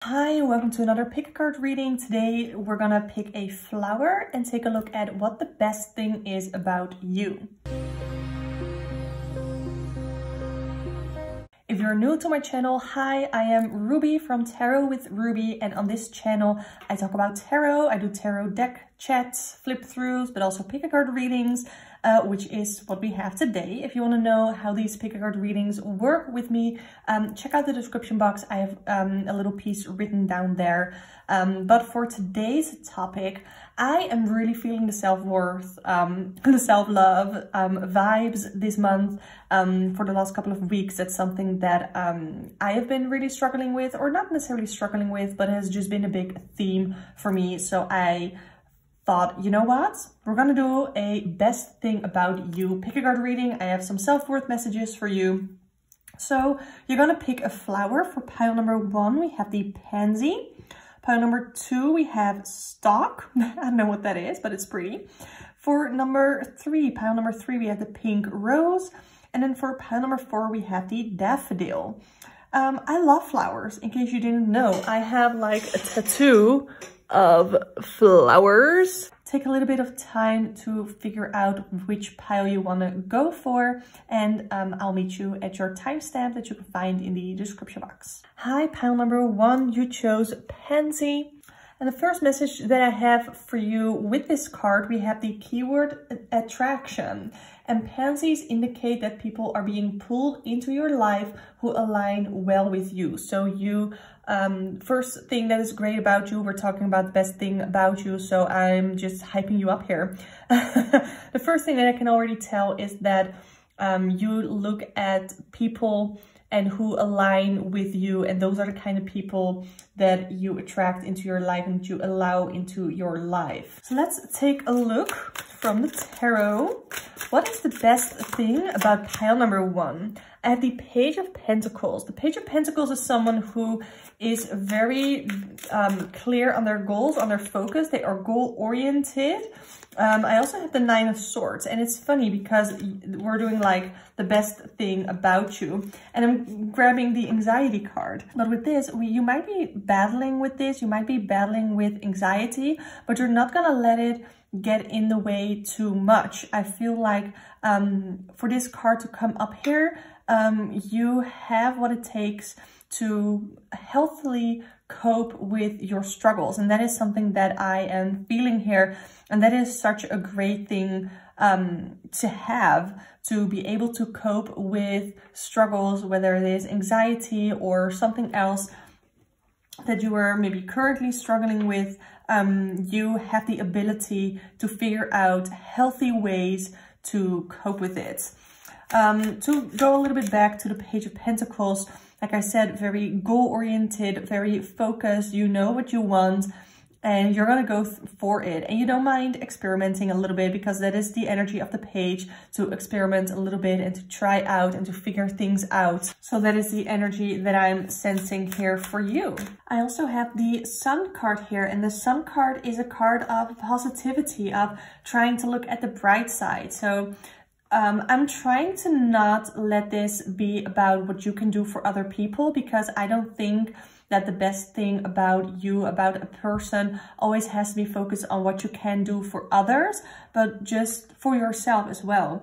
Hi, welcome to another pick a card reading. Today we're gonna pick a flower and take a look at what the best thing is about you. If you're new to my channel, hi, I am Ruby from Tarot with Ruby, and on this channel I talk about tarot. I do tarot deck chats, flip throughs, but also pick a card readings, which is what we have today. If you want to know how these pick a card readings work with me, check out the description box. I have a little piece written down there. But for today's topic, I am really feeling the self-worth, the self-love vibes this month. For the last couple of weeks, that's something that I have been really struggling with, or not necessarily struggling with, but has just been a big theme for me. So I thought, you know what, we're gonna do a best thing about you pick a card reading. I have some self-worth messages for you. So you're gonna pick a flower. For pile number 1, we have the Pansy. Pile number 2, we have Stalk. I don't know what that is, but it's pretty. For number 3, pile number 3, we have the Pink Rose. And then for pile number 4, we have the Daffodil. I love flowers, in case you didn't know. I have like a tattoo of flowers. Take a little bit of time to figure out which pile you want to go for, and I'll meet you at your timestamp that you can find in the description box. Hi, pile number 1, you chose Pansy. And the first message that I have for you with this card, we have the keyword attraction. And pansies indicate that people are being pulled into your life who align well with you. So you, first thing that is great about you, we're talking about the best thing about you, so I'm just hyping you up here. The first thing that I can already tell is that you look at people and who align with you, and those are the kind of people that you attract into your life and you allow into your life. So let's take a look from the tarot. What is the best thing about pile number 1? I have the Page of Pentacles. The Page of Pentacles is someone who is very clear on their goals, on their focus. They are goal-oriented. I also have the 9 of Swords, and it's funny because we're doing like the best thing about you, and I'm grabbing the anxiety card. But with this, you might be battling with this, you might be battling with anxiety, but you're not gonna let it get in the way too much. I feel like for this card to come up here, you have what it takes to healthily cope with your struggles, and that is something that I am feeling here, and that is such a great thing to have, to be able to cope with struggles, whether it is anxiety or something else that you are maybe currently struggling with. You have the ability to figure out healthy ways to cope with it. To go a little bit back to the Page of Pentacles, like I said, very goal-oriented, very focused. You know what you want, and you're gonna go for it. And you don't mind experimenting a little bit, because that is the energy of the page, to experiment a little bit and to try out and to figure things out. So that is the energy that I'm sensing here for you. I also have the Sun card here, and the Sun card is a card of positivity, of trying to look at the bright side. So I'm trying to not let this be about what you can do for other people, because I don't think that the best thing about you, about a person, always has to be focused on what you can do for others, but just for yourself as well.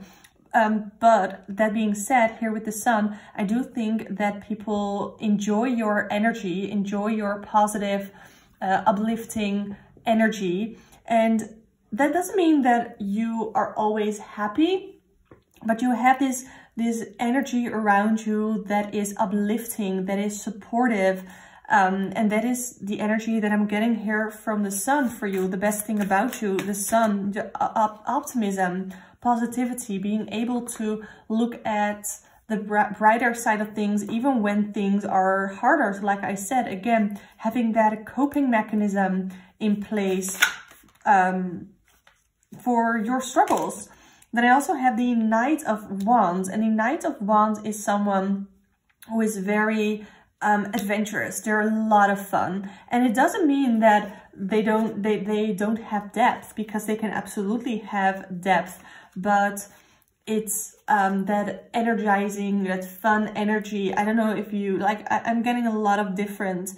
But that being said, here with the Sun, I do think that people enjoy your energy, enjoy your positive, uplifting energy. And that doesn't mean that you are always happy, but you have this energy around you that is uplifting, that is supportive. And that is the energy that I'm getting here from the Sun for you. The best thing about you, the Sun, the optimism, positivity, being able to look at the brighter side of things, even when things are harder. So like I said, again, having that coping mechanism in place for your struggles. Then I also have the Knight of Wands, and the Knight of Wands is someone who is very adventurous. They're a lot of fun, and it doesn't mean that they don't have depth, because they can absolutely have depth, but it's that energizing, that fun energy. I don't know if you like, I'm getting a lot of different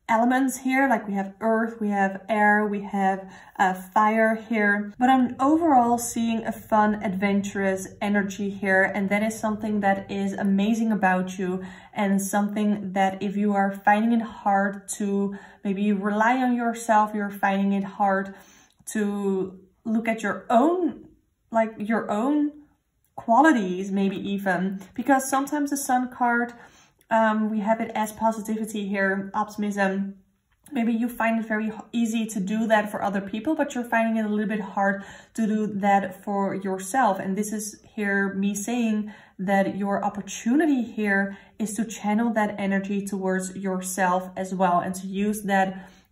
elements here, like we have earth, we have air, we have fire here, but I'm overall seeing a fun, adventurous energy here, and that is something that is amazing about you, and something that if you are finding it hard to maybe rely on yourself, you're finding it hard to look at your own, like your own qualities, maybe even, because sometimes the Sun card, we have it as positivity here, optimism. Maybe you find it very easy to do that for other people, but you're finding it a little bit hard to do that for yourself. And this is here me saying that your opportunity here is to channel that energy towards yourself as well, and to use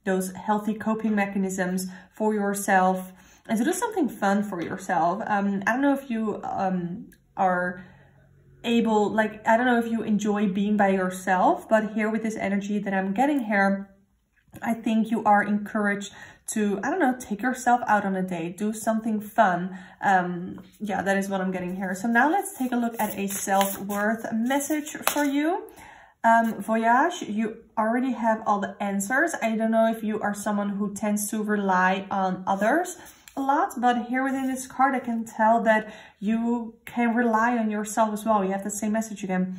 those healthy coping mechanisms for yourself, and to do something fun for yourself. I don't know if you are able, like, I don't know if you enjoy being by yourself, but here with this energy that I'm getting here, I think you are encouraged to, I don't know, take yourself out on a date, do something fun. Yeah, that is what I'm getting here. So now let's take a look at a self-worth message for you. Voyage, you already have all the answers. I don't know if you are someone who tends to rely on others a lot, but here within this card I can tell that you can rely on yourself as well. You have the same message again.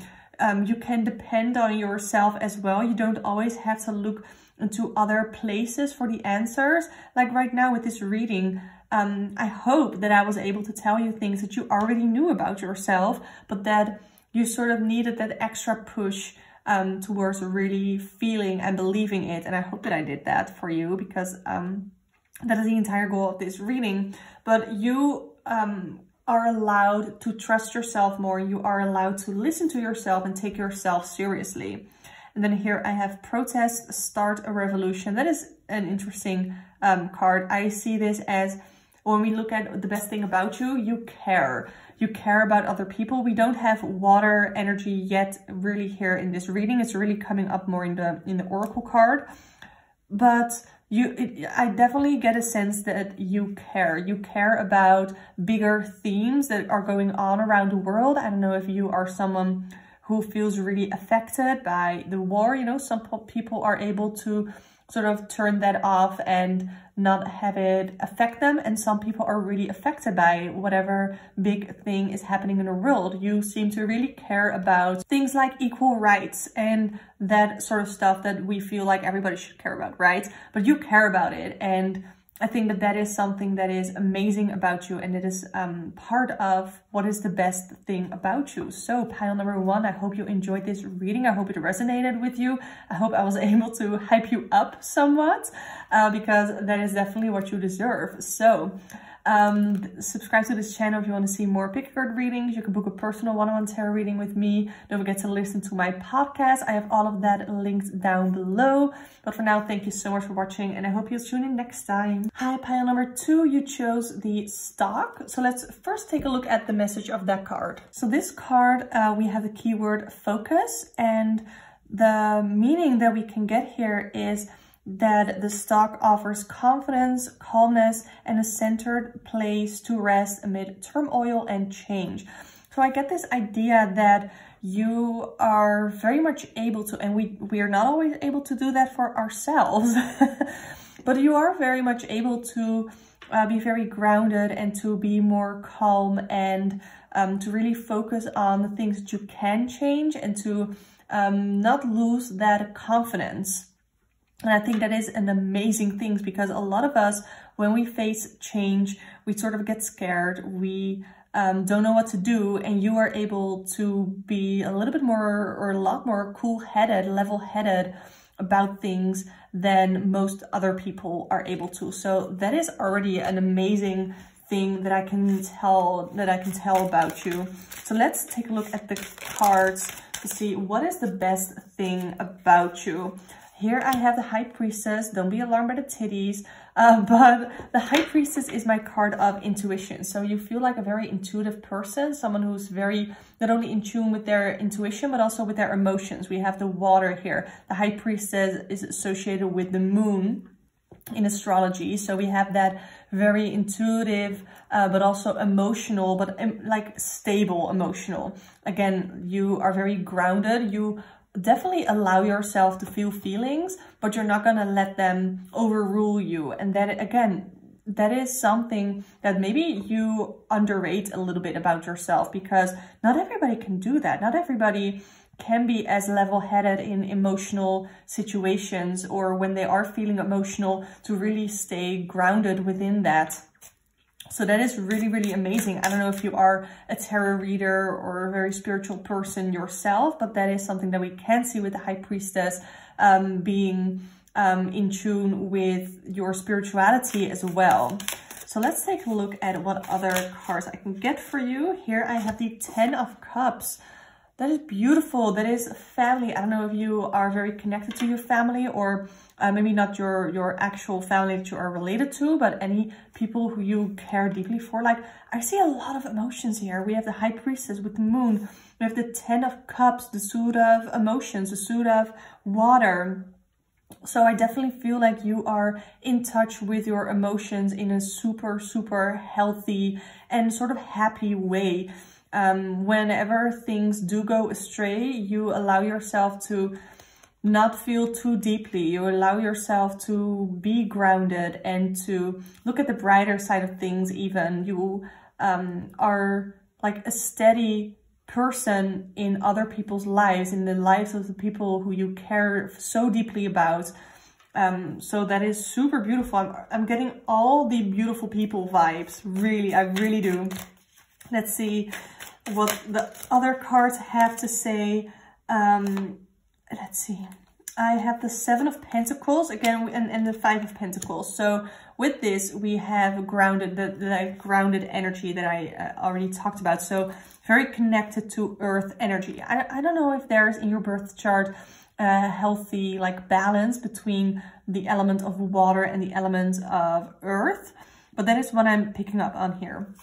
You can depend on yourself as well. You don't always have to look into other places for the answers. Like right now with this reading, I hope that I was able to tell you things that you already knew about yourself, but that you sort of needed that extra push towards really feeling and believing it. And I hope that I did that for you, because that is the entire goal of this reading. But you are allowed to trust yourself more. You are allowed to listen to yourself and take yourself seriously. And then here I have protest, start a revolution. That is an interesting card. I see this as, when we look at the best thing about you, you care. You care about other people. We don't have water energy yet really here in this reading. It's really coming up more in the oracle card. But I definitely get a sense that you care. You care about bigger themes that are going on around the world. I don't know if you are someone who feels really affected by the war. You know, some people are able to sort of turn that off and not have it affect them. And some people are really affected by whatever big thing is happening in the world. You seem to really care about things like equal rights and that sort of stuff that we feel like everybody should care about, right? But you care about it. And I think that that is something that is amazing about you, and it is part of what is the best thing about you. So pile number one, I hope you enjoyed this reading. I hope it resonated with you. I hope I was able to hype you up somewhat, because that is definitely what you deserve. So subscribe to this channel if you want to see more pick a card readings. You can book a personal one-on-one tarot reading with me. Don't forget to listen to my podcast. I have all of that linked down below. But for now, thank you so much for watching, and I hope you'll tune in next time. Hi, pile number two, you chose the stock. So let's first take a look at the message of that card. So this card, we have the keyword focus, and the meaning that we can get here is that the stock offers confidence, calmness, and a centered place to rest amid turmoil and change. So I get this idea that you are very much able to, and we are not always able to do that for ourselves, but you are very much able to be very grounded and to be more calm, and to really focus on the things that you can change, and to not lose that confidence. And I think that is an amazing thing, because a lot of us, when we face change, we sort of get scared. We don't know what to do, and you are able to be a little bit more, or a lot more cool-headed, level-headed about things than most other people are able to. So that is already an amazing thing that I can tell about you. So let's take a look at the cards to see what is the best thing about you. Here I have the High Priestess. Don't be alarmed by the titties, but the High Priestess is my card of intuition. So you feel like a very intuitive person, someone who's very, not only in tune with their intuition, but also with their emotions. We have the water here. The High Priestess is associated with the moon in astrology. So we have that very intuitive, but also emotional, but like stable emotional. Again, you are very grounded. You definitely allow yourself to feel feelings, but you're not going to let them overrule you. And that, again, that is something that maybe you underrate a little bit about yourself, because not everybody can do that. Not everybody can be as level-headed in emotional situations, or when they are feeling emotional, to really stay grounded within that. So that is really, really amazing. I don't know if you are a tarot reader or a very spiritual person yourself, but that is something that we can see with the High Priestess, being in tune with your spirituality as well. So let's take a look at what other cards I can get for you. Here I have the 10 of Cups. That is beautiful. That is family. I don't know if you are very connected to your family, or maybe not your actual family that you are related to, but any people who you care deeply for. Like, I see a lot of emotions here. We have the High Priestess with the Moon. We have the 10 of Cups, the suit of emotions, the suit of water. So I definitely feel like you are in touch with your emotions in a super, super healthy and sort of happy way. Whenever things do go astray, you allow yourself to not feel too deeply. You allow yourself to be grounded and to look at the brighter side of things even. You are like a steady person in other people's lives, in the lives of the people who you care so deeply about. So that is super beautiful. I'm getting all the beautiful people vibes. Really, I really do. Let's see what the other cards have to say. Let's see. I have the 7 of Pentacles again, and the 5 of Pentacles. So with this, we have grounded, the grounded energy that I already talked about. So very connected to earth energy. I don't know if there's in your birth chart a healthy like balance between the element of water and the element of earth, but that is what I'm picking up on here.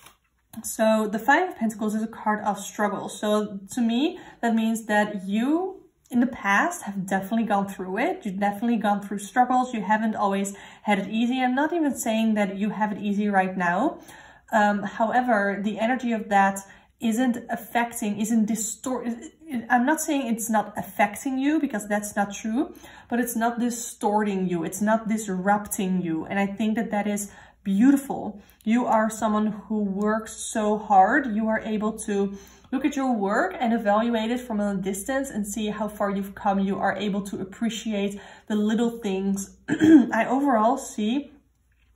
So the 5 of Pentacles is a card of struggle. So to me, that means that you in the past have definitely gone through it. You've definitely gone through struggles. You haven't always had it easy. I'm not even saying that you have it easy right now. However, the energy of that isn't distorting. I'm not saying it's not affecting you, because that's not true, but it's not distorting you. It's not disrupting you. And I think that that is beautiful. You are someone who works so hard. You are able to look at your work and evaluate it from a distance and see how far you've come. You are able to appreciate the little things. I overall see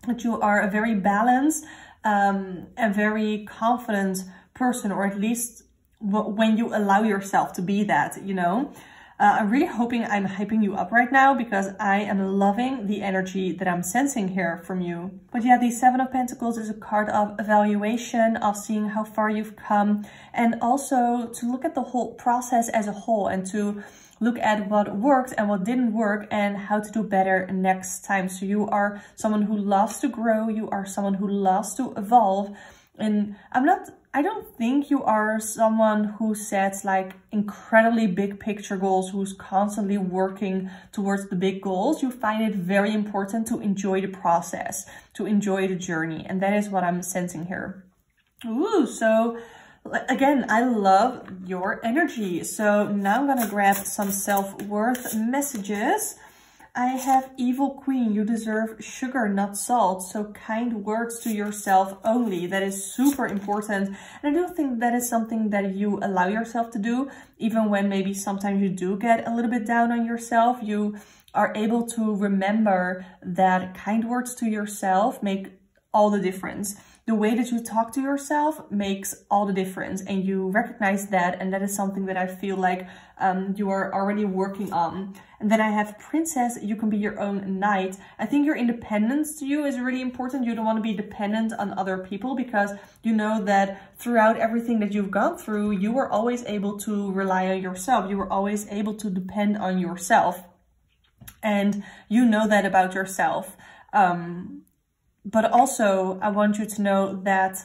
that you are a very balanced and very confident person, or at least when you allow yourself to be that, you know. I'm really hoping I'm hyping you up right now, because I am loving the energy that I'm sensing here from you. But yeah, the 7 of Pentacles is a card of evaluation, of seeing how far you've come, and also to look at the whole process as a whole, and to look at what worked and what didn't work and how to do better next time. So you are someone who loves to grow. You are someone who loves to evolve. And I don't think you are someone who sets like incredibly big picture goals, who's constantly working towards the big goals. You find it very important to enjoy the process, to enjoy the journey. And that is what I'm sensing here. Ooh, so again, I love your energy. So now I'm gonna grab some self-worth messages. I have Evil Queen. You deserve sugar, not salt. So kind words to yourself only. That is super important. And I do think that is something that you allow yourself to do, even when maybe sometimes you do get a little bit down on yourself. You are able to remember that kind words to yourself make all the difference. The way that you talk to yourself makes all the difference, and you recognize that, and that is something that I feel like you are already working on. And then I have Princess. You can be your own knight. I think your independence to you is really important. You don't want to be dependent on other people, because you know that throughout everything that you've gone through, you were always able to rely on yourself. You were always able to depend on yourself, and you know that about yourself. But also, I want you to know that,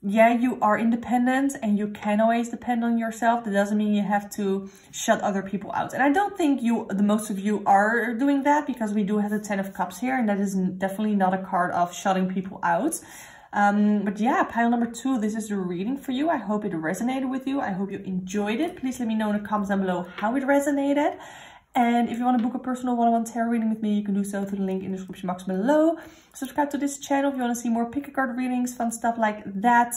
yeah, you are independent and you can always depend on yourself. That doesn't mean you have to shut other people out. And I don't think the most of you are doing that, because we do have the 10 of Cups here, and that is definitely not a card of shutting people out. But yeah, pile number 2, this is the reading for you. I hope it resonated with you. I hope you enjoyed it. Please let me know in the comments down below how it resonated. And if you want to book a personal one-on-one tarot reading with me, you can do so through the link in the description box below. Subscribe to this channel if you want to see more pick a card readings, fun stuff like that.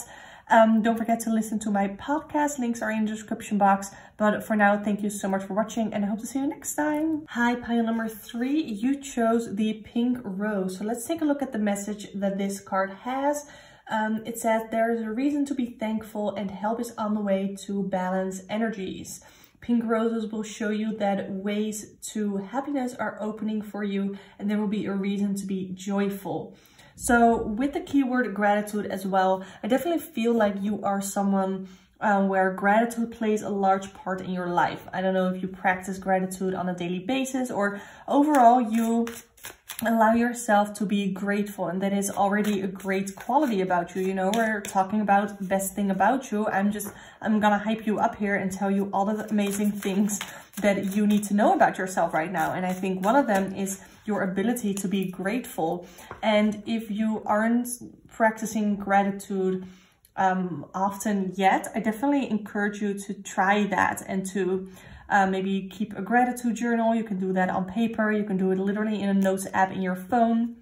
Don't forget to listen to my podcast. Links are in the description box. But for now, thank you so much for watching and I hope to see you next time. Hi, pile number 3. You chose the pink rose. So let's take a look at the message that this card has. It says there is a reason to be thankful and help is on the way to balance energies. Pink roses will show you that ways to happiness are opening for you and there will be a reason to be joyful. So with the keyword gratitude as well, I definitely feel like you are someone where gratitude plays a large part in your life. I don't know if you practice gratitude on a daily basis or overall you allow yourself to be grateful, and that is already a great quality about you. You know, we're talking about best thing about you. I'm gonna hype you up here and tell you all the amazing things that you need to know about yourself right now. And I think one of them is your ability to be grateful. And if you aren't practicing gratitude often yet, I definitely encourage you to try that and to maybe keep a gratitude journal. You can do that on paper. You can do it literally in a notes app in your phone.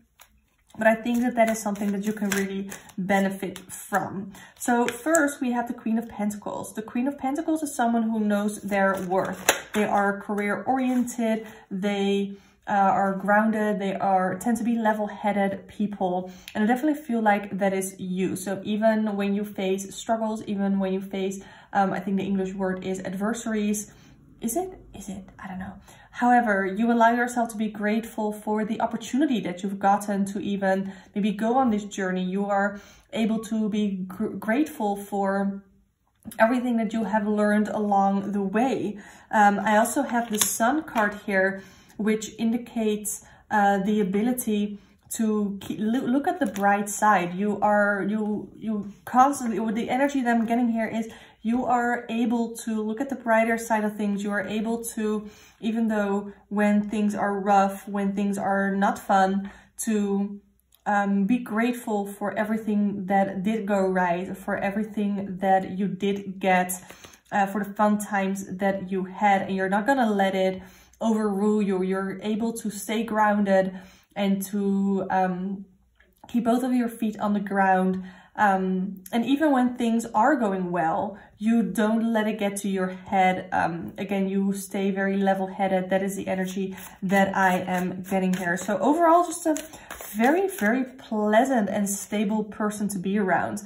But I think that that is something that you can really benefit from. So first we have the Queen of Pentacles. The Queen of Pentacles is someone who knows their worth. They are career oriented. They are grounded. They tend to be level-headed people. And I definitely feel like that is you. So even when you face struggles, even when you face, I think the English word is adversaries. Is it? I don't know. However, you allow yourself to be grateful for the opportunity that you've gotten to even maybe go on this journey. You are able to be grateful for everything that you have learned along the way. I also have the Sun card here, which indicates the ability to look at the bright side. You constantly, with the energy that I'm getting here is you are able to look at the brighter side of things. You are able to, even though when things are rough, when things are not fun, to be grateful for everything that did go right, for everything that you did get, for the fun times that you had, and you're not gonna let it overrule you. You're able to stay grounded and to keep both of your feet on the ground. And even when things are going well, you don't let it get to your head. Again, you stay very level-headed. That is the energy that I am getting here. So overall, just a very, very pleasant and stable person to be around.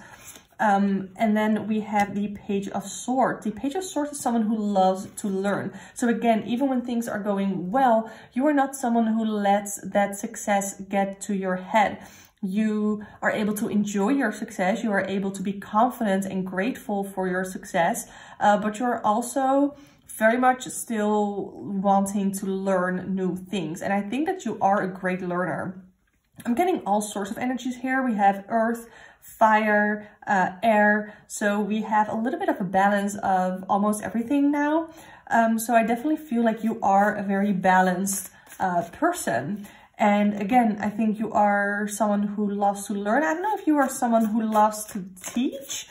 And then we have the Page of Swords. The Page of Swords is someone who loves to learn. So again, even when things are going well, you are not someone who lets that success get to your head. You are able to enjoy your success. You are able to be confident and grateful for your success, but you're also very much still wanting to learn new things. And I think that you are a great learner. I'm getting all sorts of energies here. We have earth, fire, air. So we have a little bit of a balance of almost everything now. So I definitely feel like you are a very balanced person. And again, I think you are someone who loves to learn. I don't know if you are someone who loves to teach.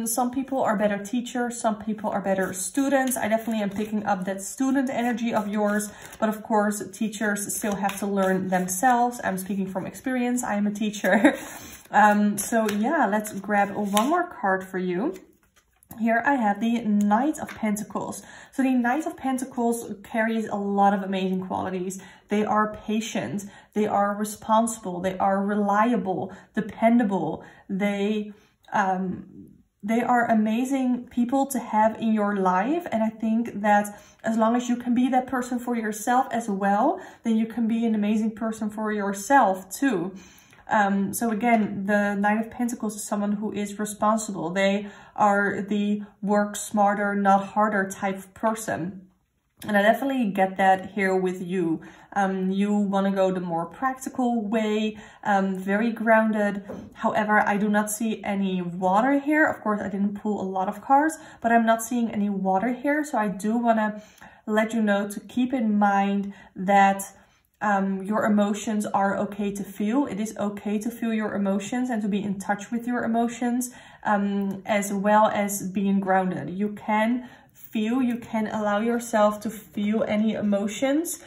Some people are better teachers, some people are better students. I definitely am picking up that student energy of yours, but of course, teachers still have to learn themselves. I'm speaking from experience, I am a teacher. So yeah, let's grab one more card for you. Here I have the Knight of Pentacles. So the Knight of Pentacles carries a lot of amazing qualities. They are patient, they are responsible, they are reliable, dependable. They are amazing people to have in your life. And I think that as long as you can be that person for yourself as well, then you can be an amazing person for yourself too. So again, the Knight of Pentacles is someone who is responsible. They are the work smarter, not harder type of person. And I definitely get that here with you. You want to go the more practical way, very grounded. However, I do not see any water here. Of course, I didn't pull a lot of cards, but I'm not seeing any water here. So I do want to let you know to keep in mind that your emotions are okay to feel. It is okay to feel your emotions and to be in touch with your emotions, as well as being grounded. You can feel, you can allow yourself to feel any emotions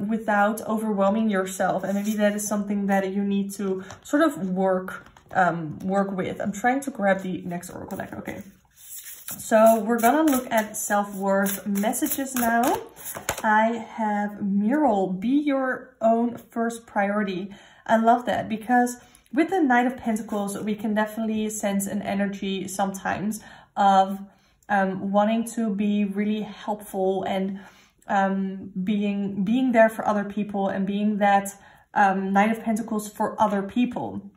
without overwhelming yourself. And maybe that is something that you need to sort of work with. I'm trying to grab the next oracle deck. Okay. So we're gonna look at self-worth messages now. I have Mural, be your own first priority. I love that because with the Knight of Pentacles, we can definitely sense an energy sometimes of wanting to be really helpful and being there for other people and being that Knight of Pentacles for other people.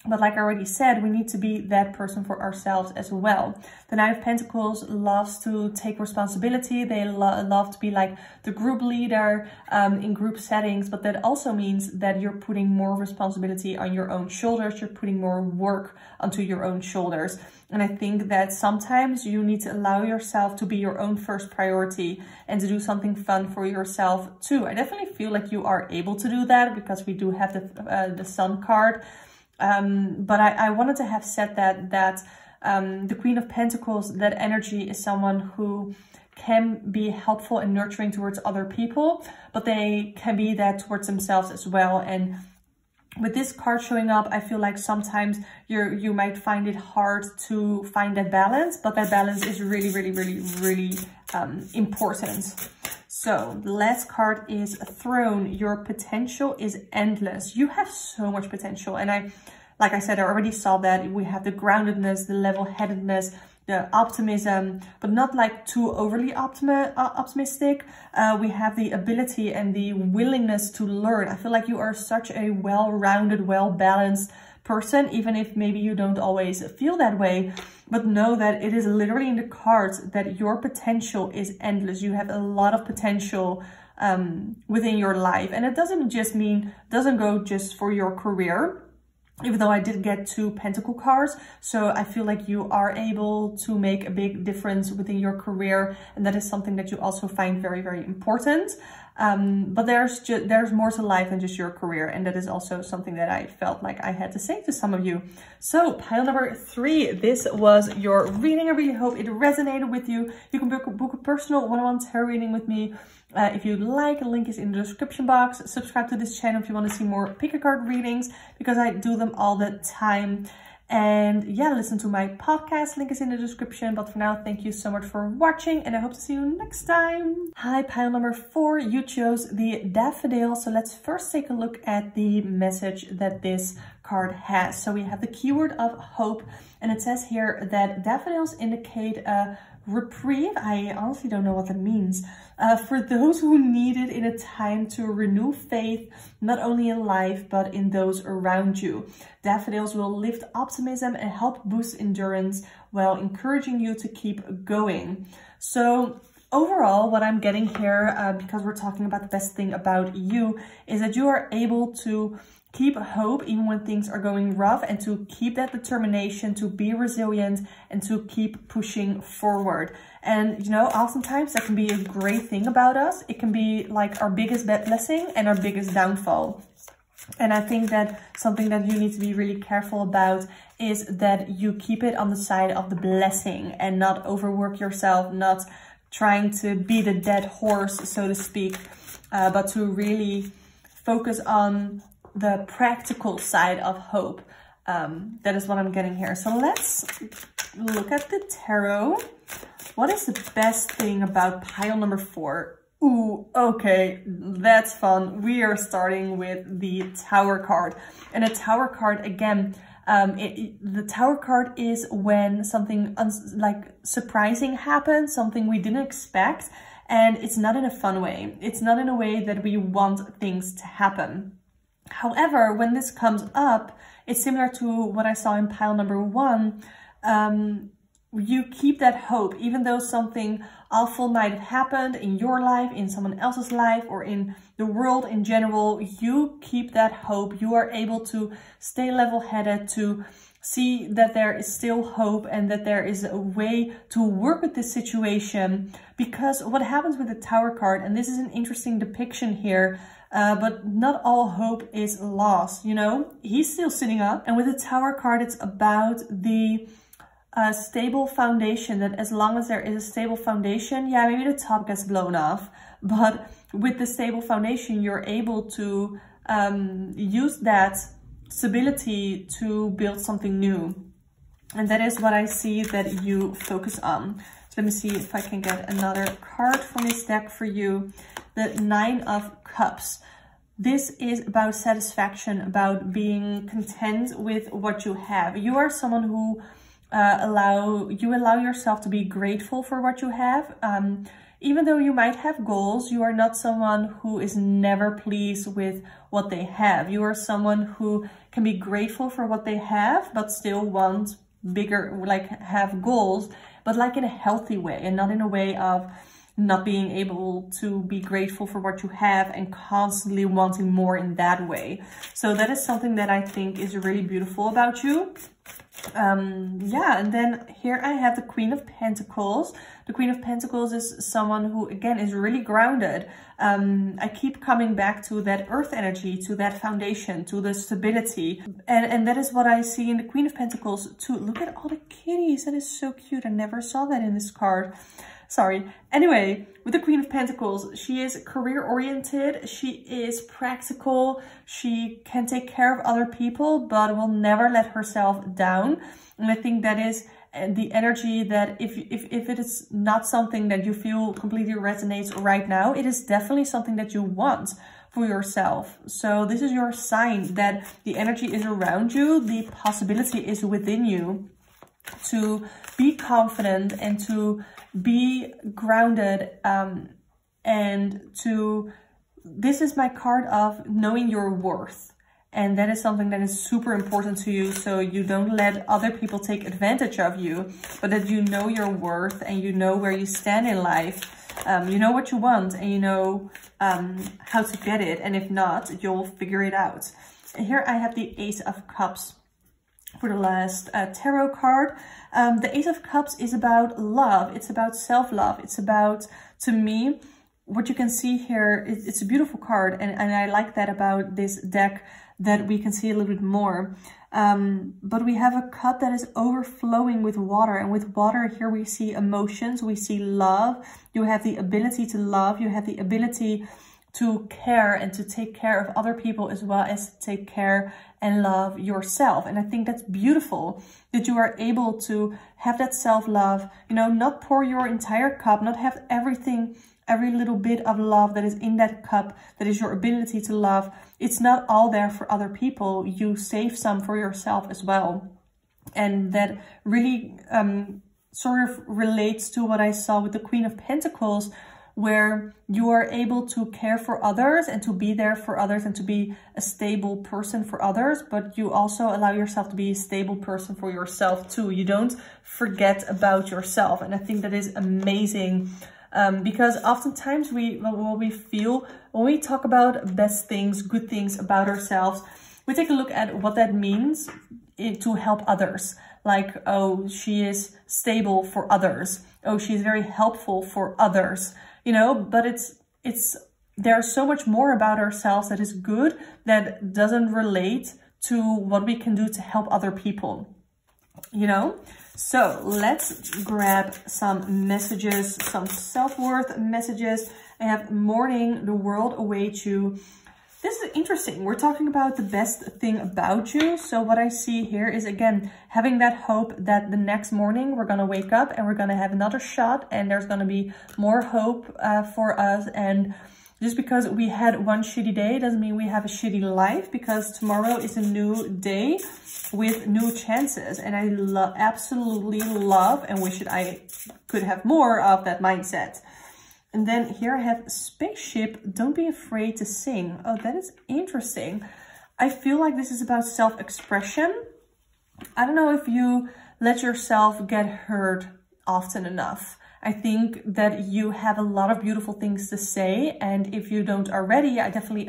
But like I already said, we need to be that person for ourselves as well. The Knight of Pentacles loves to take responsibility. They love to be like the group leader in group settings. But that also means that you're putting more responsibility on your own shoulders. You're putting more work onto your own shoulders. And I think that sometimes you need to allow yourself to be your own first priority and to do something fun for yourself too. I definitely feel like you are able to do that because we do have the Sun card. But I wanted to have said that the Queen of Pentacles, that energy is someone who can be helpful and nurturing towards other people, but they can be that towards themselves as well. And with this card showing up, I feel like sometimes you might find it hard to find that balance, but that balance is really, really, really, really important. So the last card is Throne. Your potential is endless. You have so much potential. And like I said, I already saw that. We have the groundedness, the level-headedness, the optimism, but not like too overly optimistic. We have the ability and the willingness to learn. I feel like you are such a well-rounded, well-balanced person, even if maybe you don't always feel that way. But know that it is literally in the cards that your potential is endless. You have a lot of potential within your life. And it doesn't go just for your career, even though I did get 2 Pentacle cards. So I feel like you are able to make a big difference within your career. And that is something that you also find very, very important. But there's more to life than just your career. And that is also something that I felt like I had to say to some of you. So pile number 3, this was your reading. I really hope it resonated with you. You can book a personal one-on-one tarot reading with me. If you'd like, a link is in the description box. Subscribe to this channel if you want to see more pick a card readings, because I do them all the time. And yeah, listen to my podcast, link is in the description. But for now, thank you so much for watching and I hope to see you next time. Hi, pile number 4, you chose the Daffodil. So let's first take a look at the message that this card has. So we have the keyword of hope, and it says here that daffodils indicate a reprieve. I honestly don't know what that means. For those who need it in a time to renew faith, not only in life, but in those around you. Daffodils will lift optimism and help boost endurance while encouraging you to keep going. So overall, what I'm getting here, because we're talking about the best thing about you, is that you are able to keep hope even when things are going rough, and to keep that determination to be resilient and to keep pushing forward. And you know, oftentimes that can be a great thing about us. It can be like our biggest blessing and our biggest downfall. And I think that something that you need to be really careful about is that you keep it on the side of the blessing and not overwork yourself, not trying to be the dead horse, so to speak, but to really focus on the practical side of hope. That is what I'm getting here. So let's look at the tarot. What is the best thing about pile number 4? Ooh, okay, that's fun. We are starting with the Tower card. And a Tower card, again, the Tower card is when something like surprising happens, something we didn't expect, and it's not in a fun way. It's not in a way that we want things to happen. However, when this comes up, it's similar to what I saw in pile number 1. You keep that hope, even though something awful might have happened in your life, in someone else's life, or in the world in general. You keep that hope. You are able to stay level-headed, to see that there is still hope and that there is a way to work with this situation. Because what happens with the Tower card, and this is an interesting depiction here, but not all hope is lost, you know? He's still sitting up. And with the Tower card, it's about the stable foundation, that as long as there is a stable foundation, yeah, maybe the top gets blown off, but with the stable foundation, you're able to use that stability to build something new. And that is what I see that you focus on. So let me see if I can get another card from this deck for you. The Nine of Cups. This is about satisfaction, about being content with what you have. You are someone who allow yourself to be grateful for what you have. Even though you might have goals, you are not someone who is never pleased with what they have. You are someone who can be grateful for what they have, but still want bigger, like have goals, but like in a healthy way and not in a way of not being able to be grateful for what you have and constantly wanting more in that way. So that is something that I think is really beautiful about you. Yeah, and then here I have the Queen of Pentacles. The Queen of Pentacles is someone who, again, is really grounded. I keep coming back to that earth energy, to that foundation, to the stability. And that is what I see in the Queen of Pentacles too. Look at all the kitties. That is so cute. I never saw that in this card. Sorry. Anyway, with the Queen of Pentacles, she is career oriented. She is practical. She can take care of other people, but will never let herself down. And I think that is the energy that if it is not something that you feel completely resonates right now, it is definitely something that you want for yourself. So this is your sign that the energy is around you. The possibility is within you to be confident and to be grounded, and to, this is my card of knowing your worth. And that is something that is super important to you. So you don't let other people take advantage of you, but that you know your worth and you know where you stand in life. You know what you want and you know how to get it. And if not, you'll figure it out. And here I have the Ace of Cups for the last tarot card. The Ace of Cups is about love. It's about self-love. It's about, to me, what you can see here, it's a beautiful card. And I like that about this deck, that we can see a little bit more. But we have a cup that is overflowing with water. And with water here we see emotions, we see love. You have the ability to love. You have the ability to care and to take care of other people, as well as to take care and love yourself. And I think that's beautiful, that you are able to have that self-love, you know, not pour your entire cup, not have everything, every little bit of love that is in that cup, that is your ability to love. It's not all there for other people. You save some for yourself as well. And that really sort of relates to what I saw with the Queen of Pentacles, where you are able to care for others and to be there for others and to be a stable person for others, but you also allow yourself to be a stable person for yourself too. You don't forget about yourself. And I think that is amazing, because oftentimes what we feel when we talk about best things, good things about ourselves, we take a look at what that means to help others. Like, oh, she is stable for others. Oh, she's very helpful for others. You know, but there's so much more about ourselves that is good, that doesn't relate to what we can do to help other people, you know? So let's grab some messages, some self-worth messages. I have morning, the world awaits you. This is interesting. We're talking about the best thing about you. So what I see here is, again, having that hope that the next morning we're going to wake up and we're going to have another shot and there's going to be more hope for us. And just because we had one shitty day doesn't mean we have a shitty life, because tomorrow is a new day with new chances. And I absolutely love and wish that I could have more of that mindset. And then here I have spaceship, don't be afraid to sing. Oh, that is interesting. I feel like this is about self-expression. I don't know if you let yourself get heard often enough. I think that you have a lot of beautiful things to say. And if you don't already, I definitely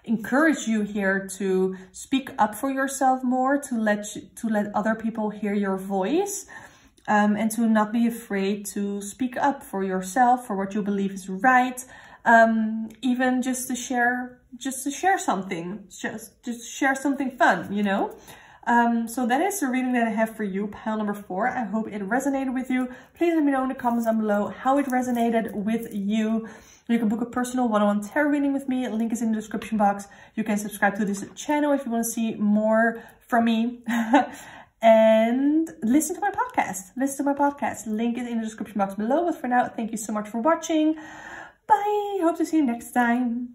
encourage you here to speak up for yourself more, to let other people hear your voice, and to not be afraid to speak up for yourself, for what you believe is right, even just to share something, just share something fun, you know. So that is the reading that I have for you, pile number 4. I hope it resonated with you. Please let me know in the comments down below how it resonated with you. You can book a personal one-on-one tarot reading with me. Link is in the description box. You can subscribe to this channel if you want to see more from me. And listen to my podcast. Link is in the description box below. But for now, thank you so much for watching. Bye. Hope to see you next time.